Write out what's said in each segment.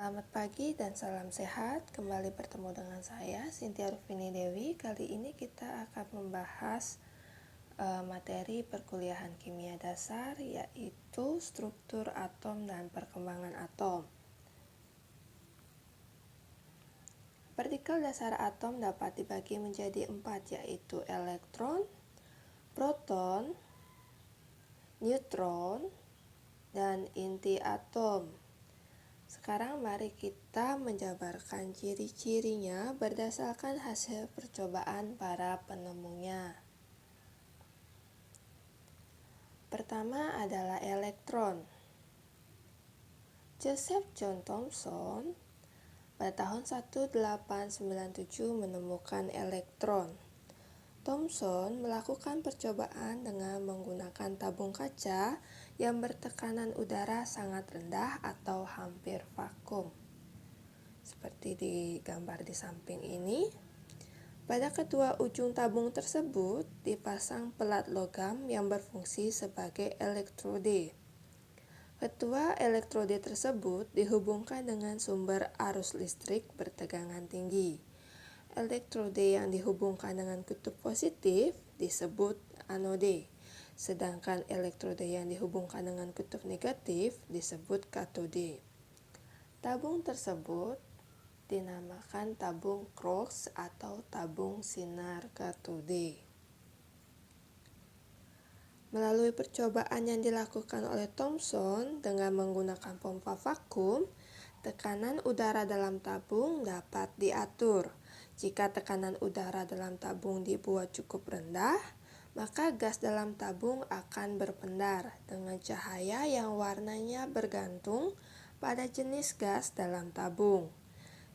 Selamat pagi dan salam sehat. Kembali bertemu dengan saya, Cynthia Rufini Dewi. Kali ini kita akan membahas materi perkuliahan kimia dasar, yaitu struktur atom dan perkembangan atom. Partikel dasar atom dapat dibagi menjadi 4, yaitu elektron, proton, neutron, dan inti atom. Sekarang mari kita menjabarkan ciri-cirinya berdasarkan hasil percobaan para penemunya. Pertama adalah elektron. Joseph John Thomson pada tahun 1897 menemukan elektron. Thomson melakukan percobaan dengan menggunakan tabung kaca yang bertekanan udara sangat rendah atau hampir vakum. Seperti di gambar di samping ini. Pada kedua ujung tabung tersebut dipasang pelat logam yang berfungsi sebagai elektrode. Kedua elektrode tersebut dihubungkan dengan sumber arus listrik bertegangan tinggi. Elektrode yang dihubungkan dengan kutub positif disebut anode, sedangkan elektrode yang dihubungkan dengan kutub negatif disebut katode. Tabung tersebut dinamakan tabung Crookes atau tabung sinar katode. Melalui percobaan yang dilakukan oleh Thomson dengan menggunakan pompa vakum, tekanan udara dalam tabung dapat diatur. Jika tekanan udara dalam tabung dibuat cukup rendah, maka gas dalam tabung akan berpendar dengan cahaya yang warnanya bergantung pada jenis gas dalam tabung.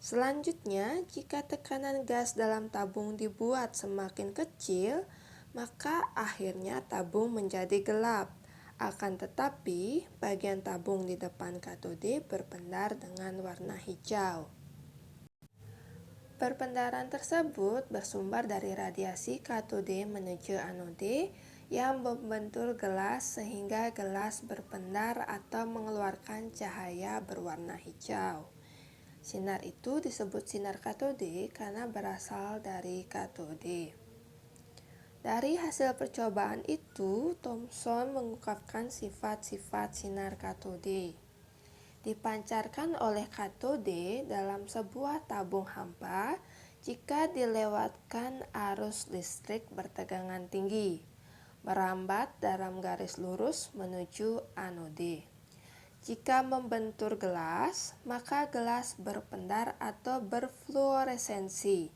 Selanjutnya, jika tekanan gas dalam tabung dibuat semakin kecil, maka akhirnya tabung menjadi gelap. Akan tetapi, bagian tabung di depan katode berpendar dengan warna hijau. Perpendaran tersebut bersumber dari radiasi katode menuju anode yang membentur gelas sehingga gelas berpendar atau mengeluarkan cahaya berwarna hijau. Sinar itu disebut sinar katode karena berasal dari katode. Dari hasil percobaan itu, Thomson mengungkapkan sifat-sifat sinar katode. Dipancarkan oleh katode dalam sebuah tabung hampa jika dilewatkan arus listrik bertegangan tinggi, merambat dalam garis lurus menuju anode. Jika membentur gelas, maka gelas berpendar atau berfluoresensi.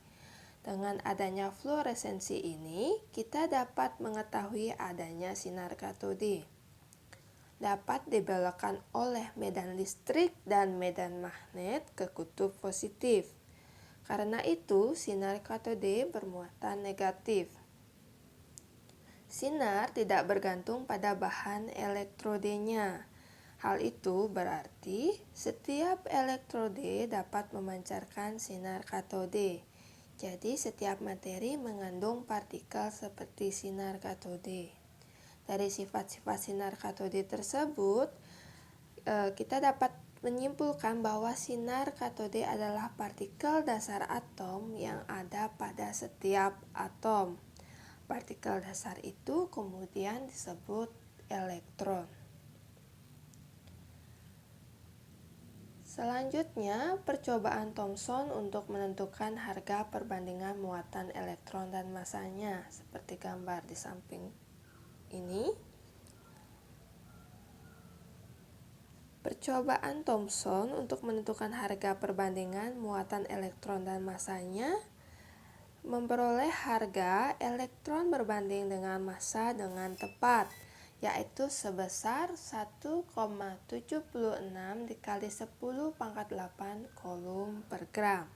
Dengan adanya fluoresensi ini, kita dapat mengetahui adanya sinar katode. Dapat dibelokkan oleh medan listrik dan medan magnet ke kutub positif. Karena itu, sinar katode bermuatan negatif. Sinar tidak bergantung pada bahan elektrodenya. Hal itu berarti setiap elektrode dapat memancarkan sinar katode. Jadi setiap materi mengandung partikel seperti sinar katode. Dari sifat-sifat sinar katode tersebut, kita dapat menyimpulkan bahwa sinar katode adalah partikel dasar atom yang ada pada setiap atom. Partikel dasar itu kemudian disebut elektron. Selanjutnya, percobaan Thomson untuk menentukan harga perbandingan muatan elektron dan masanya, seperti gambar di samping ini. Percobaan Thomson untuk menentukan harga perbandingan muatan elektron dan masanya memperoleh harga elektron berbanding dengan massa dengan tepat, yaitu sebesar 1,76 dikali 10 pangkat 8 coulomb per gram.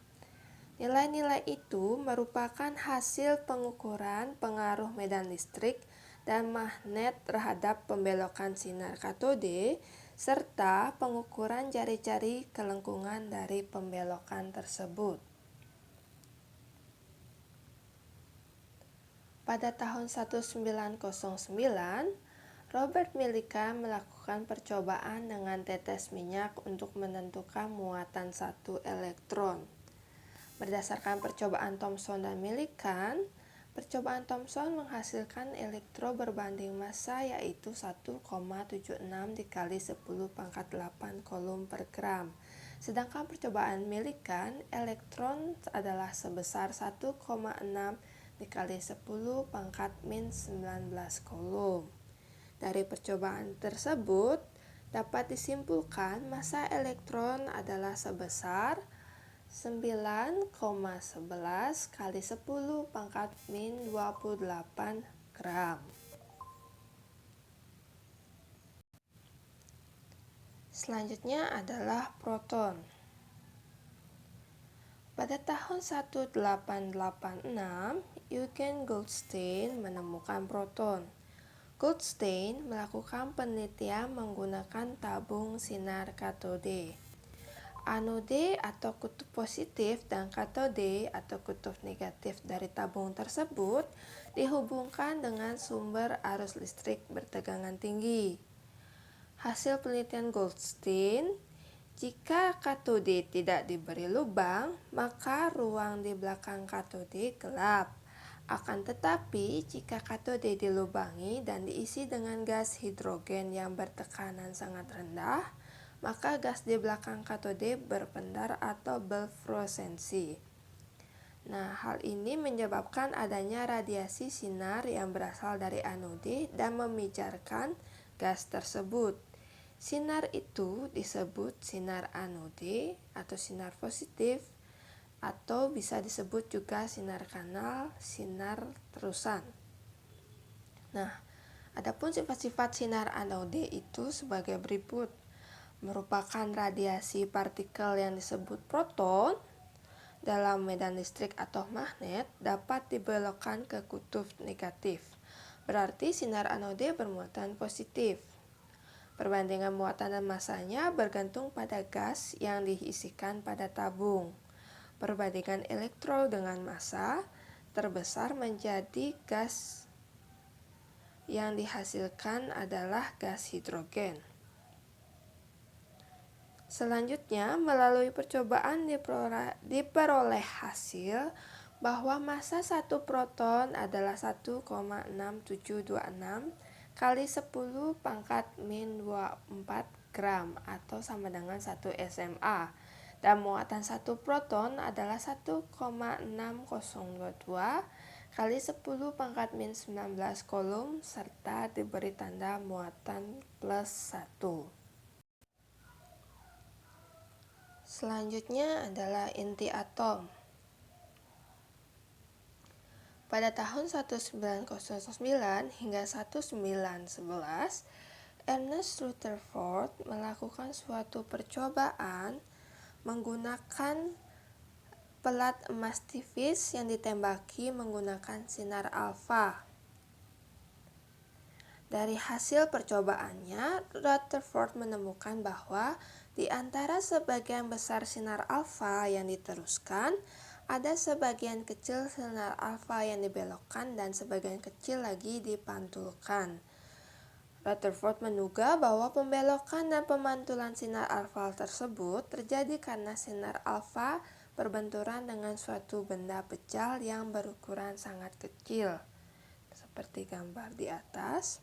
Nilai-nilai itu merupakan hasil pengukuran pengaruh medan listrik dan magnet terhadap pembelokan sinar katode serta pengukuran jari-jari kelengkungan dari pembelokan tersebut. Pada tahun 1909, Robert Millikan melakukan percobaan dengan tetes minyak untuk menentukan muatan satu elektron. Berdasarkan percobaan Thomson dan Millikan, percobaan Thomson menghasilkan elektron berbanding massa yaitu 1,76 dikali 10 pangkat 8 coulomb per gram. Sedangkan percobaan Millikan, elektron adalah sebesar 1,6 dikali 10 pangkat min 19 coulomb. Dari percobaan tersebut, dapat disimpulkan massa elektron adalah sebesar 9,11 kali 10 pangkat min 28 gram. Selanjutnya adalah proton. Pada tahun 1886, Eugen Goldstein menemukan proton. Goldstein melakukan penelitian menggunakan tabung sinar katode. Anode atau kutub positif dan katode atau kutub negatif dari tabung tersebut dihubungkan dengan sumber arus listrik bertegangan tinggi. Hasil penelitian Goldstein, jika katode tidak diberi lubang, maka ruang di belakang katode gelap. Akan tetapi, jika katode dilubangi dan diisi dengan gas hidrogen yang bertekanan sangat rendah, maka gas di belakang katode berpendar atau berfluoresensi. Nah, hal ini menyebabkan adanya radiasi sinar yang berasal dari anode dan memijarkan gas tersebut. Sinar itu disebut sinar anode atau sinar positif, atau bisa disebut juga sinar kanal, sinar terusan. Nah, adapun sifat-sifat sinar anode itu sebagai berikut. Merupakan radiasi partikel yang disebut proton dalam medan listrik atau magnet dapat dibelokkan ke kutub negatif. Berarti sinar anode bermuatan positif. Perbandingan muatan dan massanya bergantung pada gas yang diisikan pada tabung. Perbandingan elektron dengan massa terbesar menjadi gas yang dihasilkan adalah gas hidrogen. Selanjutnya, melalui percobaan diperoleh hasil bahwa massa satu proton adalah 1,6726 kali 10 pangkat min 24 gram atau sama dengan 1 SMA. Dan muatan satu proton adalah 1,6022 kali 10 pangkat min 19 coulomb serta diberi tanda muatan plus 1. Selanjutnya adalah inti atom. Pada tahun 1909 hingga 1911, Ernest Rutherford melakukan suatu percobaan menggunakan pelat emas tipis yang ditembaki menggunakan sinar alfa. Dari hasil percobaannya, Rutherford menemukan bahwa di antara sebagian besar sinar alfa yang diteruskan, ada sebagian kecil sinar alfa yang dibelokkan dan sebagian kecil lagi dipantulkan. Rutherford menduga bahwa pembelokan dan pemantulan sinar alfa tersebut terjadi karena sinar alfa berbenturan dengan suatu benda pejal yang berukuran sangat kecil, seperti gambar di atas.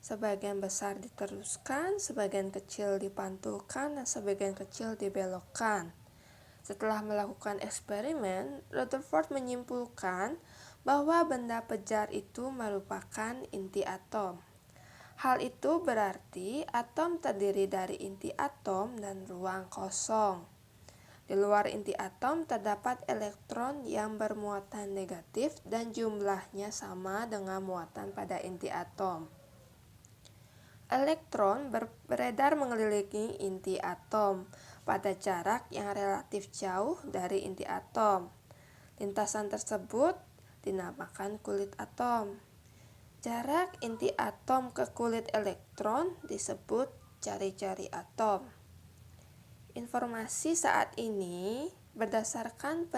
Sebagian besar diteruskan, sebagian kecil dipantulkan, dan sebagian kecil dibelokkan. Setelah melakukan eksperimen, Rutherford menyimpulkan bahwa benda pejar itu merupakan inti atom. Hal itu berarti atom terdiri dari inti atom dan ruang kosong. Di luar inti atom terdapat elektron yang bermuatan negatif dan jumlahnya sama dengan muatan pada inti atom. Elektron beredar mengelilingi inti atom pada jarak yang relatif jauh dari inti atom. Lintasan tersebut dinamakan kulit atom. Jarak inti atom ke kulit elektron disebut jari-jari atom. Informasi saat ini berdasarkan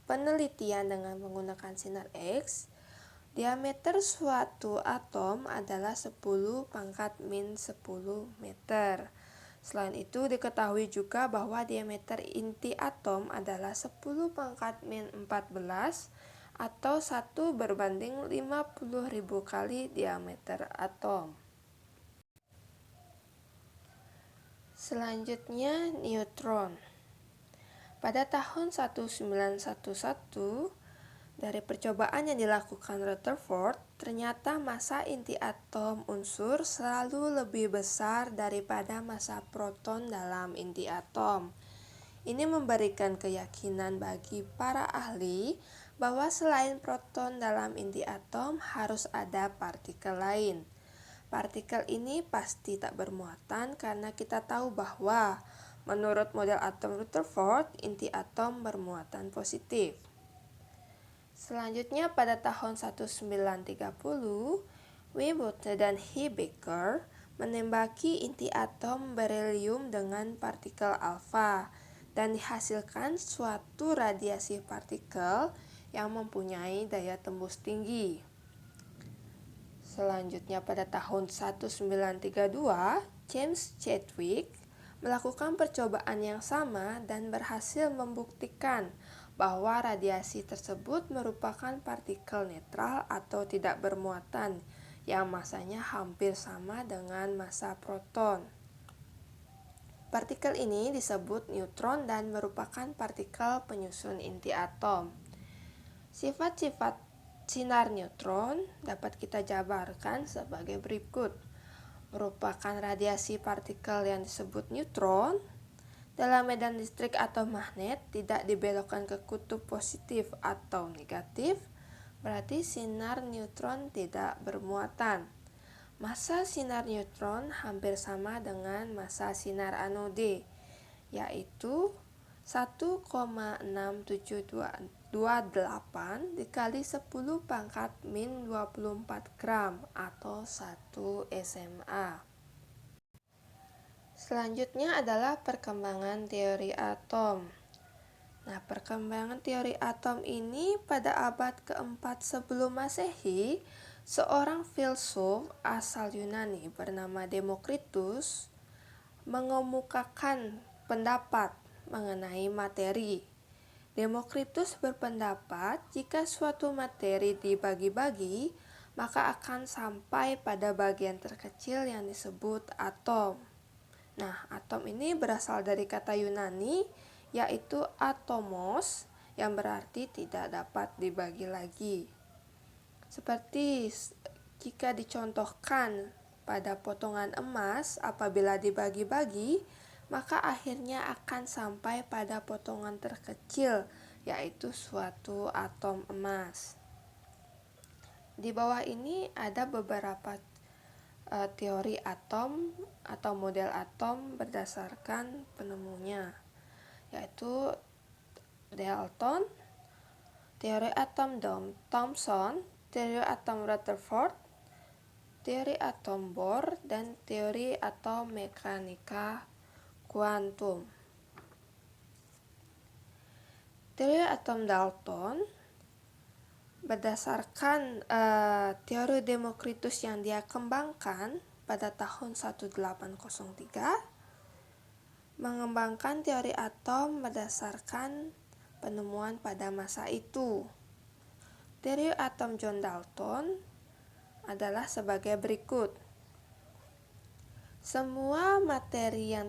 penelitian dengan menggunakan sinar X, Diameter suatu atom adalah 10 pangkat min 10 meter. Selain itu diketahui juga bahwa diameter inti atom adalah 10 pangkat min 14 atau 1 berbanding 50.000 kali diameter atom. Selanjutnya neutron. Pada tahun 1911, dari percobaan yang dilakukan Rutherford, ternyata massa inti atom unsur selalu lebih besar daripada massa proton dalam inti atom. Ini memberikan keyakinan bagi para ahli bahwa selain proton dalam inti atom harus ada partikel lain. Partikel ini pasti tak bermuatan karena kita tahu bahwa menurut model atom Rutherford, inti atom bermuatan positif. Selanjutnya pada tahun 1930, Webster dan Hebecker menembaki inti atom berilium dengan partikel alfa dan dihasilkan suatu radiasi partikel yang mempunyai daya tembus tinggi. Selanjutnya pada tahun 1932, James Chadwick melakukan percobaan yang sama dan berhasil membuktikan bahwa radiasi tersebut merupakan partikel netral atau tidak bermuatan yang masanya hampir sama dengan massa proton. Partikel ini disebut neutron dan merupakan partikel penyusun inti atom. Sifat-sifat sinar neutron dapat kita jabarkan sebagai berikut. Merupakan radiasi partikel yang disebut neutron. Dalam medan listrik atau magnet tidak dibelokkan ke kutub positif atau negatif, berarti sinar neutron tidak bermuatan. Massa sinar neutron hampir sama dengan massa sinar anode, yaitu 1,6728 dikali 10 pangkat min 24 gram atau 1 SMA. Selanjutnya adalah perkembangan teori atom. Nah, perkembangan teori atom ini pada abad keempat sebelum Masehi, seorang filsuf asal Yunani bernama Demokritus mengemukakan pendapat mengenai materi. Demokritus berpendapat jika suatu materi dibagi-bagi, maka akan sampai pada bagian terkecil yang disebut atom. Nah, atom ini berasal dari kata Yunani, yaitu atomos, yang berarti tidak dapat dibagi lagi. Seperti jika dicontohkan pada potongan emas, apabila dibagi-bagi, maka akhirnya akan sampai pada potongan terkecil, yaitu suatu atom emas. Di bawah ini ada beberapa teori atom atau model atom berdasarkan penemunya, yaitu Dalton, teori atom Thomson, teori atom Rutherford, teori atom Bohr, dan teori atom mekanika kuantum. Teori atom Dalton berdasarkan teori Demokritus yang dia kembangkan pada tahun 1803, mengembangkan teori atom berdasarkan penemuan pada masa itu. Teori atom John Dalton adalah sebagai berikut. Semua materi yang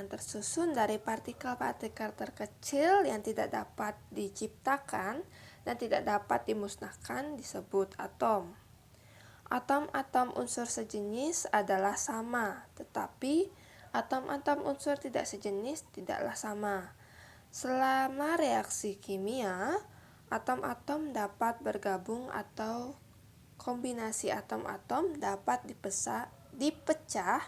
tersusun dari partikel-partikel terkecil yang tidak dapat diciptakan dan tidak dapat dimusnahkan disebut atom. Atom-atom unsur sejenis adalah sama, tetapi atom-atom unsur tidak sejenis tidaklah sama. Selama reaksi kimia, atom-atom dapat bergabung atau kombinasi atom-atom dapat dipecah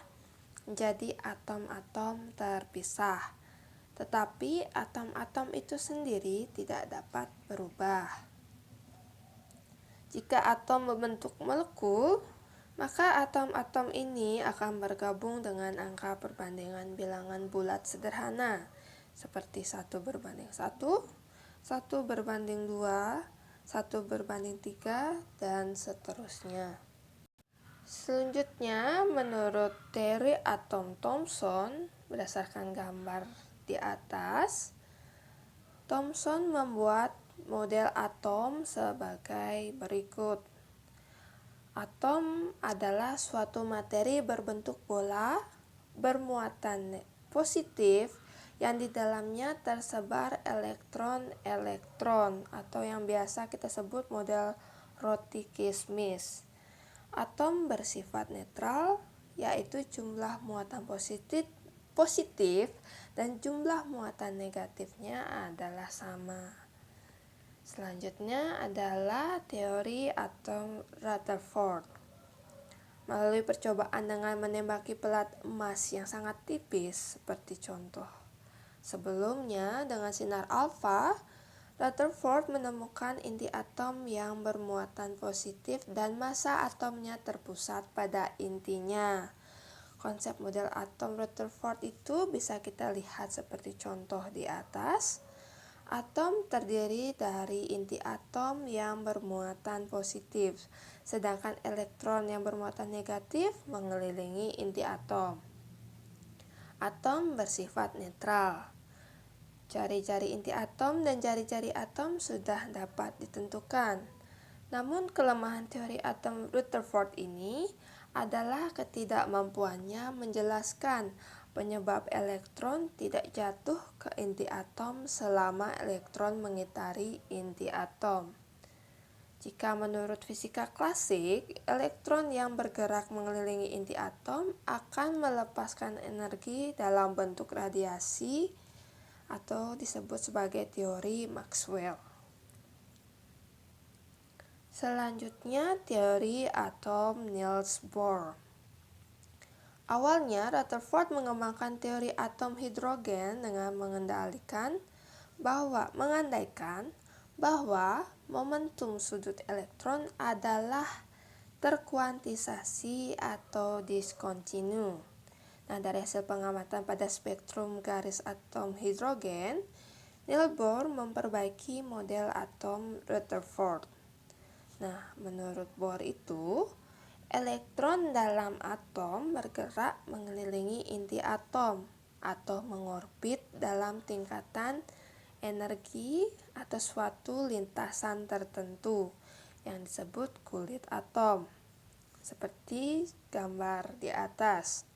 menjadi atom-atom terpisah, tetapi atom-atom itu sendiri tidak dapat berubah. Jika atom membentuk molekul, maka atom-atom ini akan bergabung dengan angka perbandingan bilangan bulat sederhana, seperti 1:1, 1:2, 1:3, dan seterusnya. Selanjutnya, menurut teori atom Thomson, berdasarkan gambar di atas, Thomson membuat model atom sebagai berikut. Atom adalah suatu materi berbentuk bola bermuatan positif yang di dalamnya tersebar elektron-elektron atau yang biasa kita sebut model roti kismis. Atom bersifat netral, yaitu jumlah muatan positif dan jumlah muatan negatifnya adalah sama. Selanjutnya adalah teori atom Rutherford. Melalui percobaan dengan menembaki pelat emas yang sangat tipis seperti contoh sebelumnya dengan sinar alfa, Rutherford menemukan inti atom yang bermuatan positif dan massa atomnya terpusat pada intinya. Konsep model atom Rutherford itu bisa kita lihat seperti contoh di atas. Atom terdiri dari inti atom yang bermuatan positif, sedangkan elektron yang bermuatan negatif mengelilingi inti atom. Atom bersifat netral. Jari-jari inti atom dan jari-jari atom sudah dapat ditentukan. Namun kelemahan teori atom Rutherford ini adalah ketidakmampuannya menjelaskan penyebab elektron tidak jatuh ke inti atom selama elektron mengitari inti atom. Jika menurut fisika klasik, elektron yang bergerak mengelilingi inti atom akan melepaskan energi dalam bentuk radiasi atau disebut sebagai teori Maxwell. Selanjutnya, teori atom Niels Bohr. Awalnya, Rutherford mengembangkan teori atom hidrogen dengan mengandaikan bahwa momentum sudut elektron adalah terkuantisasi atau diskontinu. Nah, dari hasil pengamatan pada spektrum garis atom hidrogen, Niels Bohr memperbaiki model atom Rutherford. Nah, menurut Bohr itu, elektron dalam atom bergerak mengelilingi inti atom atau mengorbit dalam tingkatan energi atau suatu lintasan tertentu yang disebut kulit atom, seperti gambar di atas.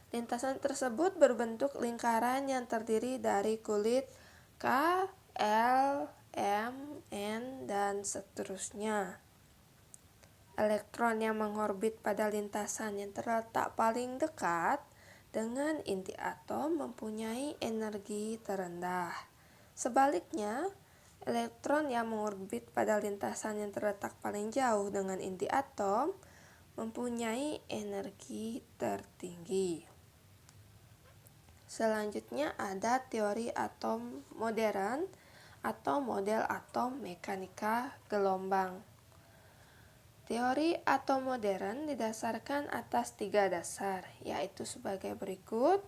Lintasan tersebut berbentuk lingkaran yang terdiri dari kulit K, L, M, N, dan seterusnya. Elektron yang mengorbit pada lintasan yang terletak paling dekat dengan inti atom mempunyai energi terendah. Sebaliknya, elektron yang mengorbit pada lintasan yang terletak paling jauh dengan inti atom mempunyai energi tertinggi. Selanjutnya ada teori atom modern atau model atom mekanika gelombang. Teori atom modern didasarkan atas 3 dasar, yaitu sebagai berikut.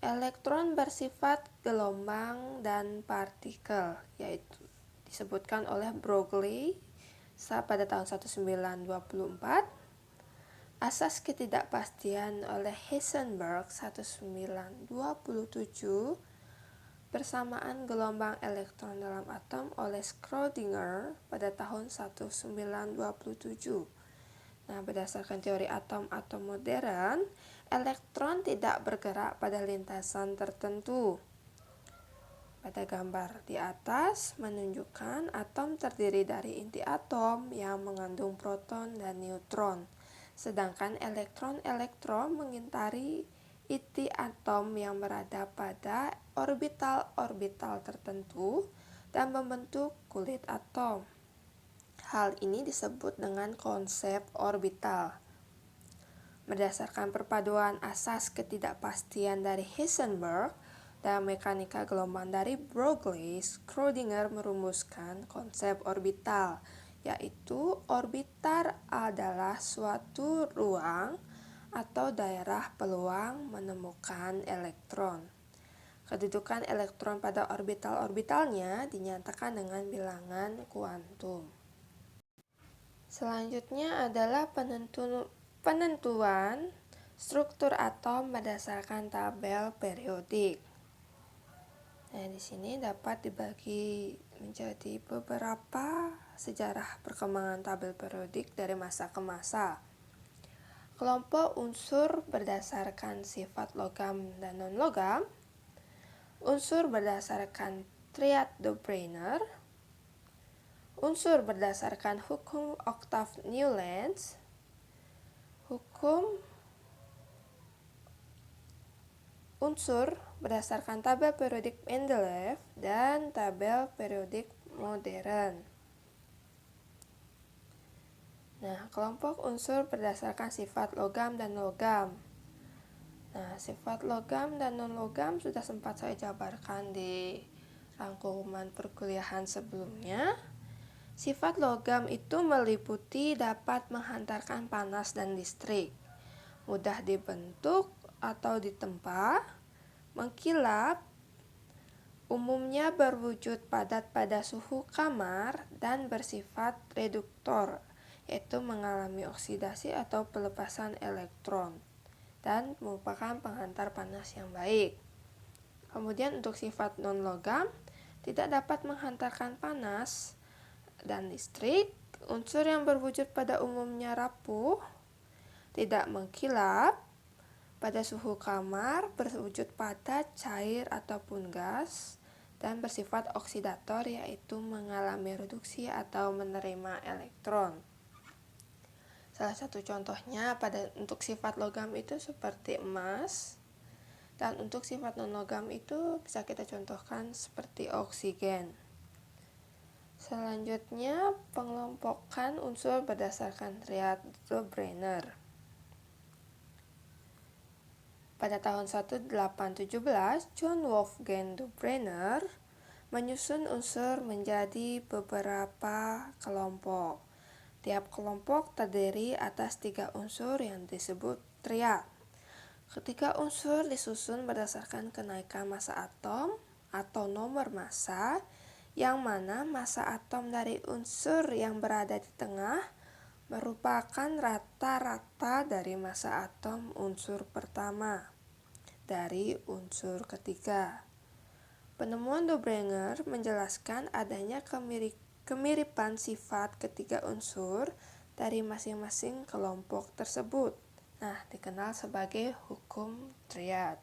Elektron bersifat gelombang dan partikel, yaitu disebutkan oleh Broglie pada tahun 1924. Asas ketidakpastian oleh Heisenberg 1927, persamaan gelombang elektron dalam atom oleh Schrödinger pada tahun 1927. Nah, berdasarkan teori atom modern, elektron tidak bergerak pada lintasan tertentu. Pada gambar di atas menunjukkan atom terdiri dari inti atom yang mengandung proton dan neutron. Sedangkan elektron-elektron mengitari inti atom yang berada pada orbital-orbital tertentu dan membentuk kulit atom. Hal ini disebut dengan konsep orbital. Berdasarkan perpaduan asas ketidakpastian dari Heisenberg dan mekanika gelombang dari Broglie, Schrödinger merumuskan konsep orbital, yaitu orbitar adalah suatu ruang atau daerah peluang menemukan elektron. Kedudukan elektron pada orbital-orbitalnya dinyatakan dengan bilangan kuantum. Selanjutnya adalah penentuan struktur atom berdasarkan tabel periodik. Nah, di sini dapat dibagi menjadi beberapa sejarah perkembangan tabel periodik dari masa ke masa. Kelompok unsur berdasarkan sifat logam dan non-logam, unsur berdasarkan triad de Bruner, unsur berdasarkan hukum oktav Newlands, hukum unsur berdasarkan tabel periodik Mendeleev, dan tabel periodik modern. Nah, kelompok unsur berdasarkan sifat logam dan logam. Nah, sifat logam dan non-logam sudah sempat saya jabarkan di rangkuman perkuliahan sebelumnya. Sifat logam itu meliputi dapat menghantarkan panas dan listrik, mudah dibentuk atau ditempa, mengkilap, umumnya berwujud padat pada suhu kamar, dan bersifat reduktor, yaitu mengalami oksidasi atau pelepasan elektron, dan merupakan penghantar panas yang baik. Kemudian untuk sifat non-logam, tidak dapat menghantarkan panas dan listrik, unsur yang berwujud pada umumnya rapuh, tidak mengkilap, pada suhu kamar, berwujud padat, cair, ataupun gas, dan bersifat oksidator, yaitu mengalami reduksi atau menerima elektron. Salah satu contohnya untuk sifat logam itu seperti emas, dan untuk sifat non-logam itu bisa kita contohkan seperti oksigen. Selanjutnya, pengelompokan unsur berdasarkan triad de Bruner. Pada tahun 1817, John Wolfgang de Bruner menyusun unsur menjadi beberapa kelompok. Tiap kelompok terdiri atas 3 unsur yang disebut triad. Ketiga unsur disusun berdasarkan kenaikan massa atom atau nomor massa, yang mana massa atom dari unsur yang berada di tengah merupakan rata-rata dari massa atom unsur pertama dari unsur ketiga. Penemuan de Bruner menjelaskan adanya kemiripan sifat ketiga unsur dari masing-masing kelompok tersebut. Nah, dikenal sebagai hukum triad.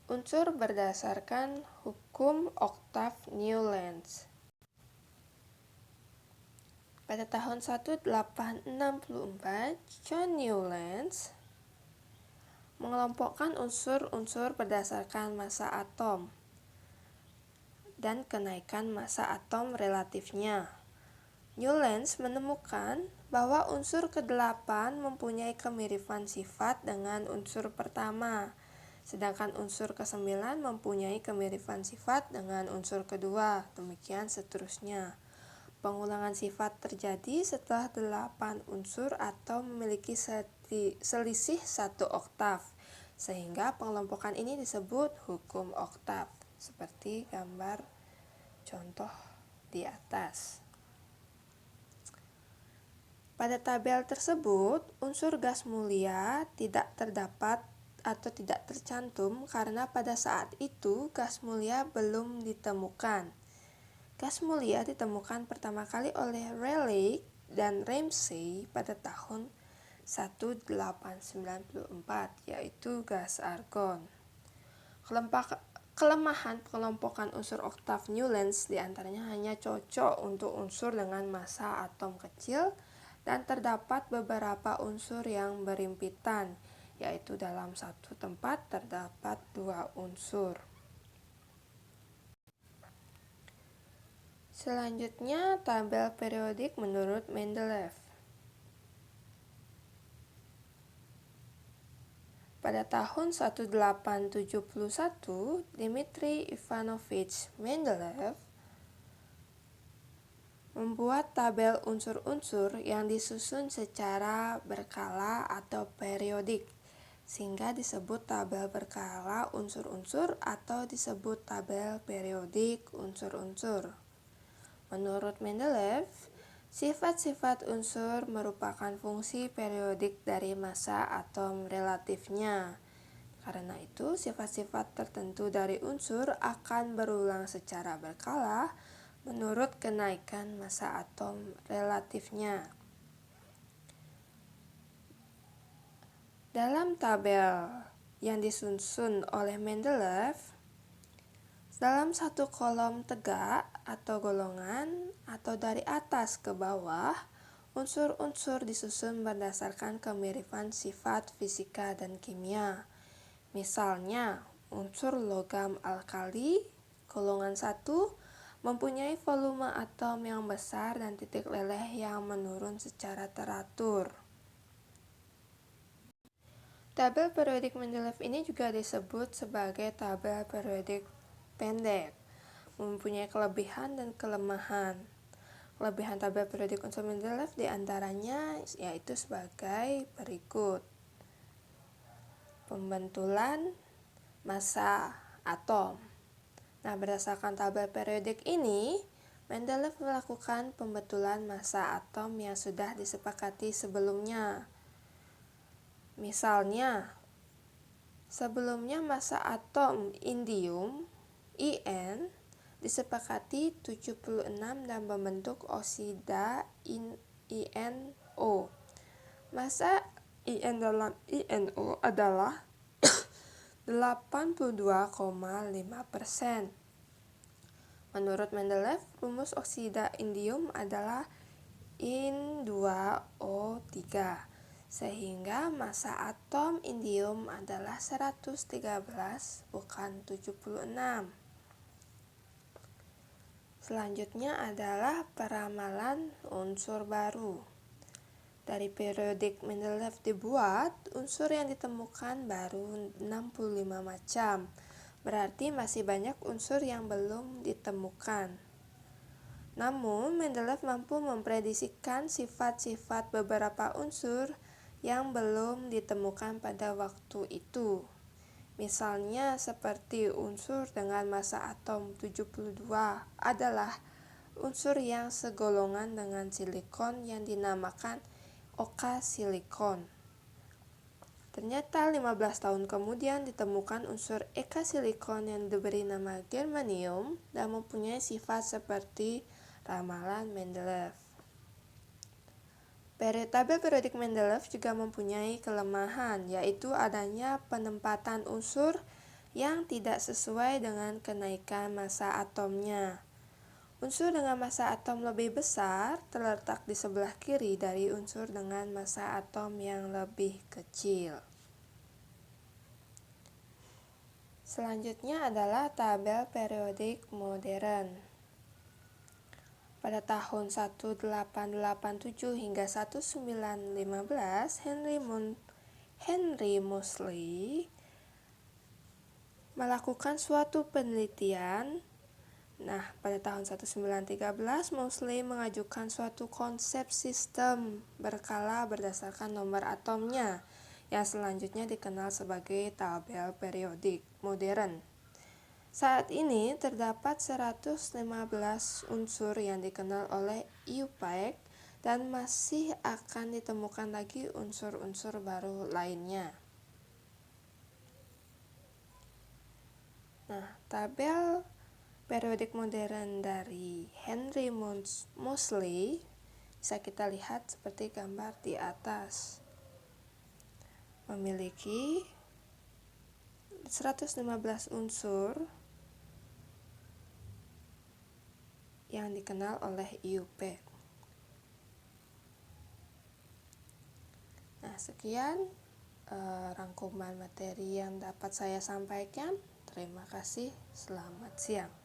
Unsur berdasarkan hukum oktav Newlands. Pada tahun 1864, John Newlands mengelompokkan unsur-unsur berdasarkan massa atom dan kenaikan massa atom relatifnya. Newlands menemukan bahwa unsur ke-8 mempunyai kemiripan sifat dengan unsur pertama, sedangkan unsur ke-9 mempunyai kemiripan sifat dengan unsur kedua, demikian seterusnya. Pengulangan sifat terjadi setelah 8 unsur atau memiliki selisih 1 oktav, sehingga pengelompokan ini disebut hukum oktav, seperti gambar contoh di atas. Pada tabel tersebut, unsur gas mulia tidak terdapat atau tidak tercantum karena pada saat itu gas mulia belum ditemukan. Gas mulia ditemukan pertama kali oleh Rayleigh dan Ramsay pada tahun 1894, yaitu gas argon. Kelemahan pengelompokan unsur oktav Newlands diantaranya hanya cocok untuk unsur dengan massa atom kecil, dan terdapat beberapa unsur yang berimpitan, yaitu dalam satu tempat terdapat 2 unsur. Selanjutnya, tabel periodik menurut Mendeleev. Pada tahun 1871, Dmitri Ivanovich Mendeleev membuat tabel unsur-unsur yang disusun secara berkala atau periodik, sehingga disebut tabel berkala unsur-unsur atau disebut tabel periodik unsur-unsur. Menurut Mendeleev, sifat-sifat unsur merupakan fungsi periodik dari massa atom relatifnya. Karena itu, sifat-sifat tertentu dari unsur akan berulang secara berkala menurut kenaikan massa atom relatifnya. Dalam tabel yang disusun oleh Mendeleev, dalam satu kolom tegak atau golongan atau dari atas ke bawah, unsur-unsur disusun berdasarkan kemiripan sifat fisika dan kimia. Misalnya, unsur logam alkali golongan 1 mempunyai volume atom yang besar dan titik leleh yang menurun secara teratur. Tabel periodik Mendeleev ini juga disebut sebagai tabel periodik pendek, mempunyai kelebihan dan kelemahan. Kelebihan tabel periodik unsur Mendeleev diantaranya yaitu sebagai berikut. Pembentulan massa atom. Nah, berdasarkan tabel periodik ini, Mendeleev melakukan pembetulan massa atom yang sudah disepakati sebelumnya. Misalnya, sebelumnya massa atom indium In disepakati 76 dan membentuk oksida INO. Massa In dalam INO adalah 82,5%. Menurut Mendeleev, rumus oksida indium adalah In2O3, sehingga massa atom indium adalah 113, bukan 76. Selanjutnya adalah peramalan unsur baru. Dari periodik Mendeleev dibuat, unsur yang ditemukan baru 65 macam. Berarti masih banyak unsur yang belum ditemukan. Namun, Mendeleev mampu memprediksikan sifat-sifat beberapa unsur yang belum ditemukan pada waktu itu. Misalnya seperti unsur dengan massa atom 72 adalah unsur yang segolongan dengan silikon yang dinamakan okasilikon. Ternyata 15 tahun kemudian ditemukan unsur ekasilikon yang diberi nama germanium dan mempunyai sifat seperti ramalan Mendeleev. Tabel periodik Mendeleev juga mempunyai kelemahan, yaitu adanya penempatan unsur yang tidak sesuai dengan kenaikan massa atomnya. Unsur dengan massa atom lebih besar terletak di sebelah kiri dari unsur dengan massa atom yang lebih kecil. Selanjutnya adalah tabel periodik modern. Pada tahun 1887 hingga 1915, Henry Moseley melakukan suatu penelitian. Nah, pada tahun 1913, Moseley mengajukan suatu konsep sistem berkala berdasarkan nomor atomnya, yang selanjutnya dikenal sebagai tabel periodik modern. Saat ini terdapat 115 unsur yang dikenal oleh IUPAC dan masih akan ditemukan lagi unsur-unsur baru lainnya. Nah, tabel periodik modern dari Henry Moseley bisa kita lihat seperti gambar di atas. Memiliki 115 unsur yang dikenal oleh IUPAC. Nah, sekian rangkuman materi yang dapat saya sampaikan. Terima kasih, selamat siang.